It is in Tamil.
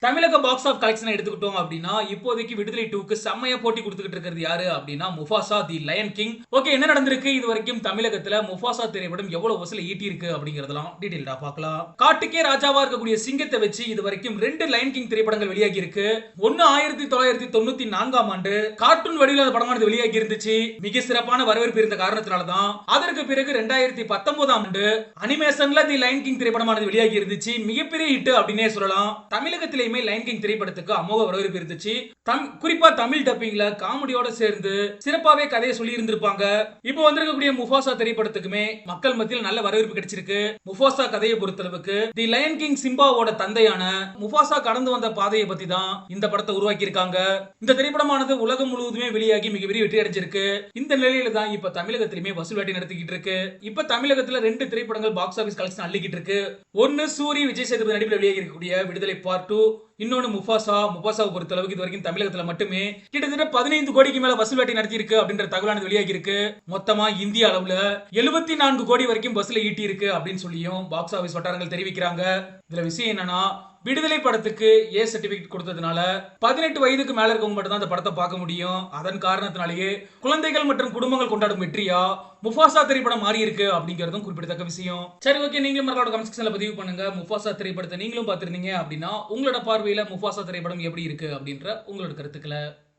தமிழக பாக்ஸ் ஆஃப் கலெக்ஷன் எடுத்துக்கிட்டோம் அப்படின்னா இப்போதைக்கு விடுதலை 2க்கு செம்மையா போட்டி கொடுத்துக்கிட்டு இருக்கிறது யாரு அப்படின்னா முஃபாசா தி லயன் கிங். ஓகே, என்ன நடந்திருக்கு இது வரைக்கும் தமிழகத்துல முஃபாசா திரைப்படம் எவ்வளவு வசூல் ஈட்டி இருக்கு அப்படிங்கறதெல்லாம் டீடைல்டா பார்க்கலாம். காட்டுக்கே ராஜாவா இருக்கக்கூடிய சிங்கத்தை வச்சு இது வரைக்கும் 2 லயன் கிங் திரைப்படங்கள் வெளியாகி இருக்கு. ஒன்னு 1994ஆம் ஆண்டு கார்ட்டூன் வடிவிலான படமானது வெளியாகி இருந்துச்சு. மிக சிறப்பான வரவேற்பு இருந்த காரணத்தினால தான் அதற்கு பிறகு 2019ஆம் ஆண்டு அனிமேஷன்ல தி லயன் கிங் திரைப்படமானது வெளியாகி இருந்துச்சு. மிகப்பெரிய ஹிட் அப்படின்னே சொல்லலாம். தமிழகத்திலே லைன் கிங் திரைப்படத்துக்கு அமோக வரவேற்பு இருந்துச்சு. குறிப்பா தமிழ் டப்பிங்ல காமெடியோட சேர்ந்து சிறப்பாவே கதையை சொல்லி இருந்திருப்பாங்க. இப்போ வந்திருக்கக்கூடிய முஃபாசா திரைப்படத்துக்குமே மக்கள் மத்தியில் நல்ல வரவேற்பு கிடைச்சிருக்கு. முஃபாசா கதையை பொறுத்தளவுக்கு தி லயன் கிங் சிம்பாவோட தந்தையான முஃபாசா கடந்து வந்த பாதையை பத்தி தான் இந்த படத்தை உருவாக்கி இருக்காங்க. இந்த திரைப்படமானது உலகம் முழுவதுமே வெளியாகி மிகப்பெரிய வெற்றி அடைஞ்சிருக்கு. இந்த நிலையில தான் இப்ப தமிழகத்திலுமே வசூல் வேட்டை நடத்திக்கிட்டு இருக்கு. இப்ப தமிழகத்துல 2 திரைப்படங்கள் பாக்ஸ் ஆபீஸ் கலெக்ஷன் அள்ளிக்கிட்டு இருக்கு. ஒன்னு சூரி விஜய் சேதுபதி நடிப்பில் வெளியாகி இருக்கக்கூடிய விடுதலை பார்ட் 2, இன்னொன்னு முஃபாசாவை பொறுத்தளவுக்கு இது வரைக்கும் தமிழகத்துல மட்டுமே கிட்டத்தட்ட 15 கோடிக்கு மேல வசூல் வேட்டை நடத்தி இருக்கு அப்படின்ற தகவலானது வெளியாகி இருக்கு. மொத்தமா இந்திய அளவுல 74 கோடி வரைக்கும் வசூல் ஈட்டி இருக்கு அப்படின்னு சொல்லியும் பாக்ஸ் ஆபீஸ் வட்டாரங்கள் தெரிவிக்கிறாங்க. இதுல விஷயம் என்னன்னா, விடுதலை படத்துக்கு ஏ சர்டிபிகேட் கொடுத்ததுனால 18 வயதுக்கு மேல இருக்கவங்க மட்டும் தான் அந்த படத்தை பார்க்க முடியும். அதன் காரணத்தினாலேயே குழந்தைகள் மற்றும் குடும்பங்கள் கொண்டாடும் வெற்றியா முஃபாசா திரைப்படம் மாறி இருக்கு அப்படிங்கறதும் குறிப்பிடத்தக்க விஷயம். சரி, ஓகே, நீங்களும் மறக்காம கமெண்ட் செக்ஷன்ல பதிவு பண்ணுங்க. முஃபாசா திரைப்படத்தை நீங்களும் பார்த்திருந்தீங்க அப்படின்னா உங்களோட பார்வையில முஃபாசா திரைப்படம் எப்படி இருக்கு அப்படின்ற உங்களோட கருத்துக்களை